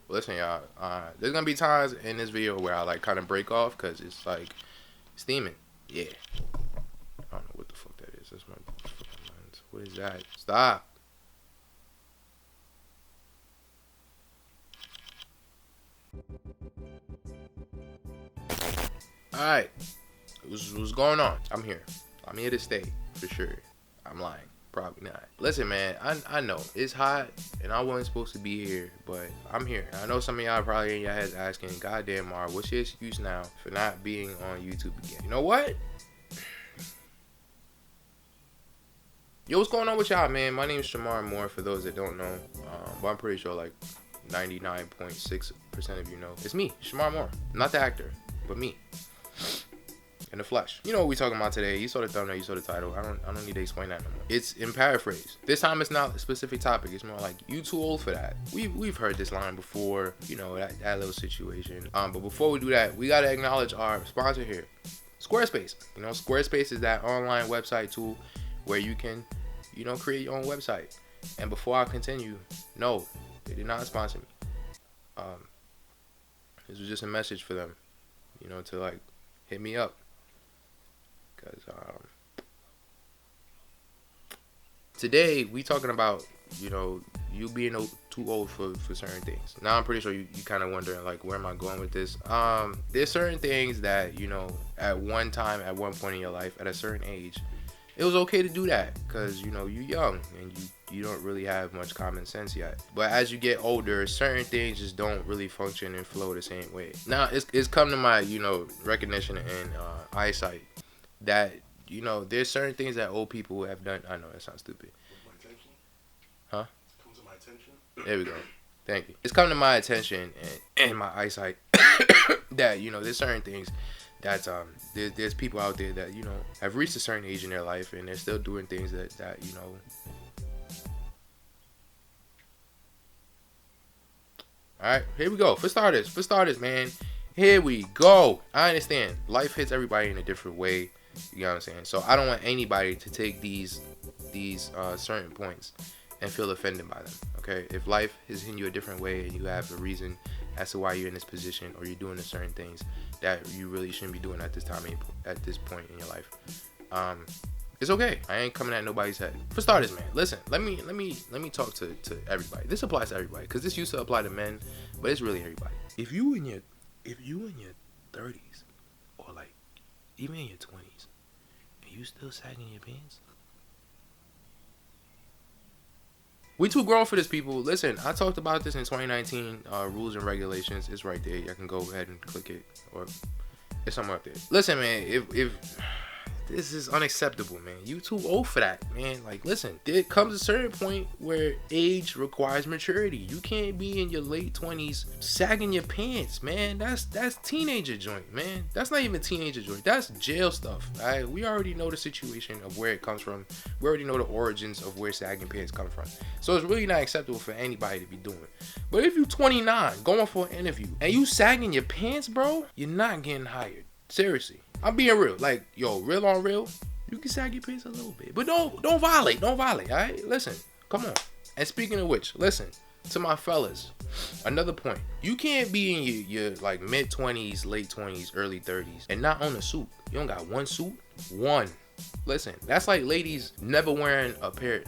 Listen, y'all. There's gonna be times in this video where I like kind of break off because it's like steaming. Yeah. I don't know what the fuck that is. That's my fucking lens. What is that? Stop. All right. What's going on? I'm here. I'm here to stay for sure. I'm lying. Probably not. Listen, man, I know it's hot and I wasn't supposed to be here, but I'm here. I know some of y'all probably in your heads asking, goddamn, Mar, what's your excuse now for not being on YouTube again? You know what? Yo, what's going on with y'all, man? My name is Shamar Moore, for those that don't know. But I'm pretty sure like 99.6% of you know. It's me, Shamar Moore. Not the actor, but me. In the flesh. You know what we talking about today. You saw the thumbnail, you saw the title. I don't need to explain that no more. It's in paraphrase. This time it's not a specific topic. It's more like, you too old for that. We've heard this line before, you know, that little situation. But before we do that, we gotta acknowledge our sponsor here, Squarespace. You know, Squarespace is that online website tool where you can, you know, create your own website. And before I continue, no, they did not sponsor me. This was just a message for them, you know, to like hit me up. Because today we talking about, you know, you being too old for certain things. Now I'm pretty sure you kind of wondering like, where am I going with this? There's certain things that, you know, at one time, at one point in your life, at a certain age, it was okay to do that because, you know, you're young and you don't really have much common sense yet. But as you get older, certain things just don't really function and flow the same way. Now it's come to my, you know, recognition and eyesight that, you know, there's certain things that old people have done. I know that sounds stupid. Huh? It's come to my attention. There we go. Thank you. It's come to my attention and my eyesight that, you know, there's certain things that there's people out there that, you know, have reached a certain age in their life and they're still doing things that you know. All right, here we go. For starters, man. Here we go. I understand life hits everybody in a different way. You know what I'm saying? So I don't want anybody to take these certain points and feel offended by them. Okay? If life is hitting you a different way and you have a reason as to why you're in this position or you're doing the certain things that you really shouldn't be doing at this time, at this point in your life, it's okay. I ain't coming at nobody's head. For starters, man, listen. Let me talk to everybody. This applies to everybody because this used to apply to men, but it's really everybody. If you in your 30s or like even in your 20s and you still sagging your pants, we too grown for this, people. Listen, I talked about this in 2019 rules and regulations. It's right there. Y'all can go ahead and click it, or it's somewhere up there. Listen, man, if this is unacceptable, man. You too old for that, man. Like, listen, there comes a certain point where age requires maturity. You can't be in your late 20s sagging your pants, man. That's teenager joint, man. That's not even teenager joint. That's jail stuff. All right? We already know the situation of where it comes from. We already know the origins of where sagging pants come from. So it's really not acceptable for anybody to be doing. But if you 29, going for an interview, and you sagging your pants, bro, you're not getting hired. Seriously. I'm being real. Like, yo, real on real, you can sag your pants a little bit. But don't violate. Don't violate, all right? Listen, come on. And speaking of which, listen, to my fellas, another point. You can't be in your like mid-20s, late 20s, early 30s and not own a suit. You don't got one suit? One. Listen, that's like ladies never owning a pair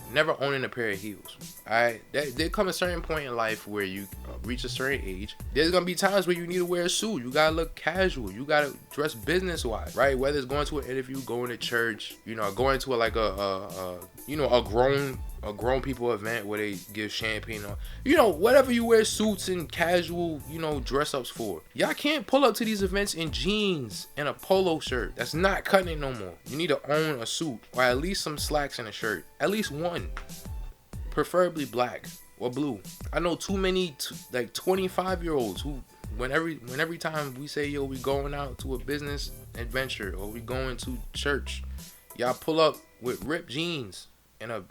of heels. Alright, there come a certain point in life where you reach a certain age. There's gonna be times where you need to wear a suit. You gotta look casual. You gotta dress business wise, right? Whether it's going to an interview, going to church, you know, going to a grown people event where they give champagne or, you know, whatever you wear suits and casual, you know, dress ups for. Y'all can't pull up to these events in jeans and a polo shirt. That's not cutting it no more. You need to own a suit or at least some slacks and a shirt. At least one. Preferably black or blue. I know too many like 25-year-olds who when every time we say, yo, we going out to a business adventure or we going to church, y'all pull up with ripped jeans and a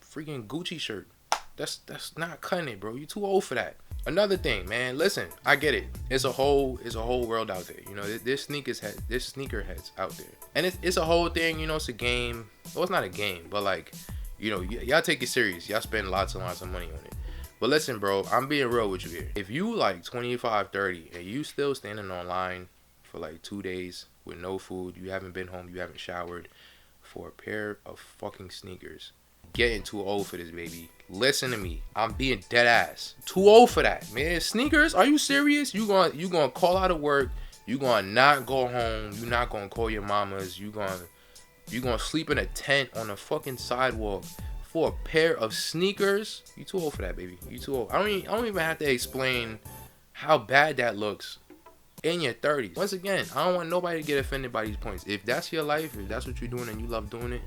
freaking Gucci shirt. That's not cutting it, bro. You too old for that. Another thing, man. Listen, I get it. It's a whole world out there. You know, there's sneakerheads out there, and it's a whole thing. You know, it's a game. Well, it's not a game, but like, you know, y'all take it serious. Y'all spend lots and lots of money on it. But listen, bro, I'm being real with you here. If you like 25, 30, and you still standing online for like 2 days with no food, you haven't been home, you haven't showered, for a pair of fucking sneakers, getting too old for this, baby. Listen to me. I'm being dead ass. Too old for that, man. Sneakers? Are you serious? You gonna call out of work? You gonna not go home? You not gonna call your mamas? You gonna sleep in a tent on a fucking sidewalk for a pair of sneakers? You too old for that, baby. You too old. I don't even have to explain how bad that looks in your 30s. Once again, I don't want nobody to get offended by these points. If that's your life, if that's what you're doing and you love doing it,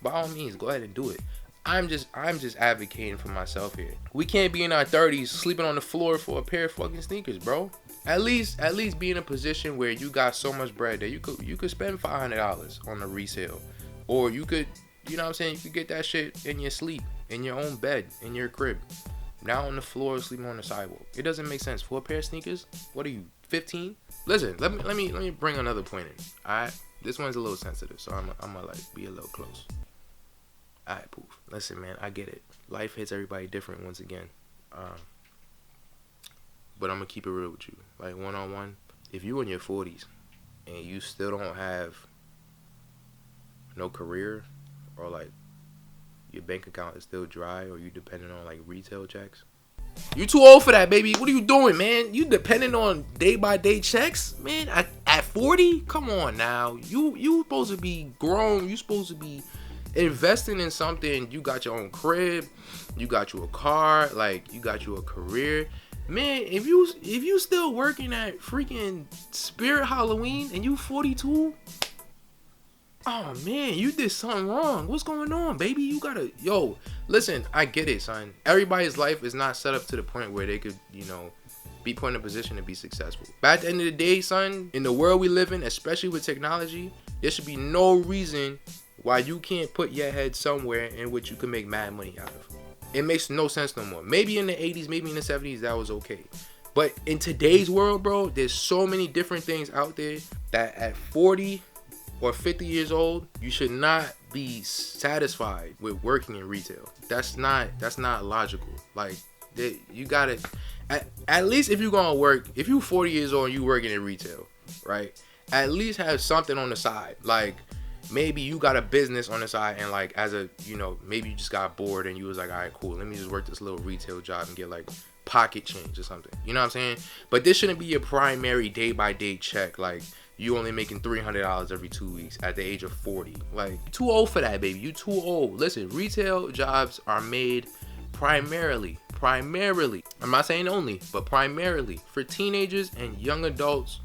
by all means, go ahead and do it. I'm just advocating for myself here. We can't be in our 30s sleeping on the floor for a pair of fucking sneakers, bro. At least be in a position where you got so much bread that you could spend $500 on a resale, or you could, you know what I'm saying, you could get that shit in your sleep, in your own bed, in your crib, not on the floor sleeping on the sidewalk. It doesn't make sense. For a pair of sneakers, what are you, 15? Listen, let me bring another point in. All right, this one's a little sensitive, so I'm gonna like be a little close. All right, poof. Listen, man, I get it. Life hits everybody different once again. But I'm gonna keep it real with you. Like, one-on-one, if you in your 40s and you still don't have no career, or like your bank account is still dry, or you depending on like retail checks, you too old for that, baby. What are you doing, man? You depending on day-by-day checks, man? At 40? Come on now. You supposed to be grown. You supposed to be investing in something. You got your own crib. You got you a car. Like, you got you a career. Man, if you still working at freaking Spirit Halloween and you 42, oh man, you did something wrong. What's going on, baby? You gotta, yo, listen, I get it, son. Everybody's life is not set up to the point where they could, you know, be put in a position to be successful. But at the end of the day, son, in the world we live in, especially with technology, there should be no reason why you can't put your head somewhere in which you can make mad money out of. It makes no sense no more. Maybe in the 80s, maybe in the 70s, that was okay. But in today's world, bro, there's so many different things out there that at 40 or 50 years old, you should not be satisfied with working in retail. That's not logical. Like, you gotta, at least if you're gonna work, if you're 40 years old and you working in retail, right? At least have something on the side. Like, maybe you got a business on the side, and like, as a, you know, maybe you just got bored and you was like, all right, cool, let me just work this little retail job and get like pocket change or something. You know what I'm saying? But this shouldn't be your primary day-by-day check. Like, you only making $300 every 2 weeks at the age of 40. Like, you too old for that, baby. You too old. Listen, retail jobs are made primarily, I'm not saying only, but primarily for teenagers and young adults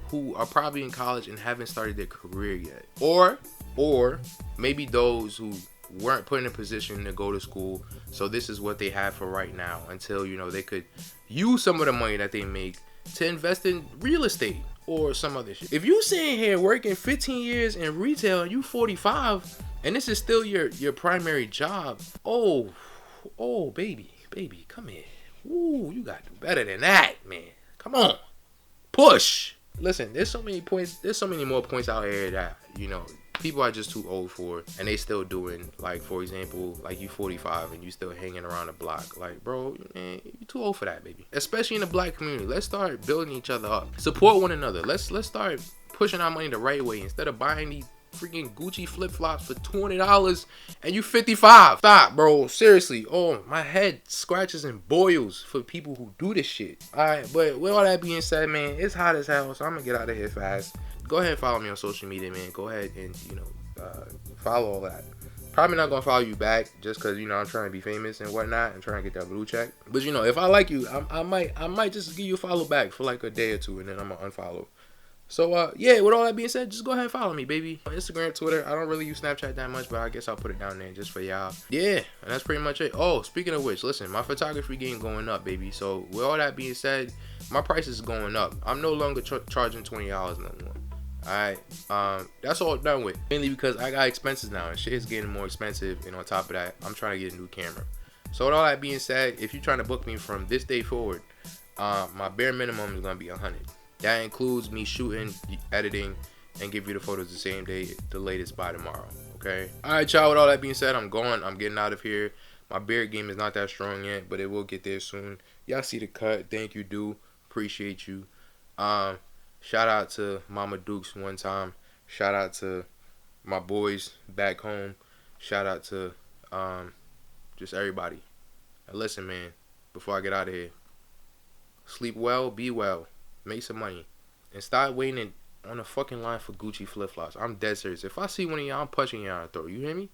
who are probably in college and haven't started their career yet. Or maybe those who weren't put in a position to go to school, so this is what they have for right now until, you know, they could use some of the money that they make to invest in real estate or some other shit. If you sitting here working 15 years in retail and you 45 and this is still your primary job, oh baby, come here. Ooh, you got to do better than that, man. Come on, push. Listen, there's so many points. There's so many more points out here that, you know, people are just too old for, and they still doing. Like, for example, like, you 45 and you still hanging around the block. Like, bro, man, you too old for that, baby. Especially in the black community. Let's start building each other up. Support one another. Let's start pushing our money the right way instead of buying these freaking Gucci flip-flops for $20 and you 55. Stop, bro. Seriously. Oh, my head scratches and boils for people who do this shit. Alright, but with all that being said, man, it's hot as hell, so I'm gonna get out of here fast. Go ahead and follow me on social media, man. Go ahead and, you know, follow all that. Probably not gonna follow you back just because, you know, I'm trying to be famous and whatnot and trying to get that blue check. But, you know, if I like you, I might just give you a follow back for like a day or two, and then I'm gonna unfollow. So, yeah, with all that being said, just go ahead and follow me, baby. On Instagram, Twitter. I don't really use Snapchat that much, but I guess I'll put it down there just for y'all. Yeah, and that's pretty much it. Oh, speaking of which, listen, my photography game going up, baby. So, with all that being said, my price is going up. I'm no longer charging $20 no more. Alright, that's all done with. Mainly because I got expenses now, and shit is getting more expensive, and on top of that, I'm trying to get a new camera. So, with all that being said, if you're trying to book me from this day forward, my bare minimum is going to be $100. That includes me shooting, editing, and give you the photos the same day, the latest by tomorrow. Okay? Alright, y'all, with all that being said, I'm getting out of here. My beard game is not that strong yet, but it will get there soon. Y'all see the cut. Thank you, dude. Appreciate you. Um, Shout out to Mama Dukes one time. Shout out to my boys back home. Shout out to just everybody. And listen, man, before I get out of here, sleep well, be well, make some money, and stop waiting on a fucking line for Gucci flip flops. I'm dead serious. If I see one of y'all, I'm punching y'all in the throat. You hear me?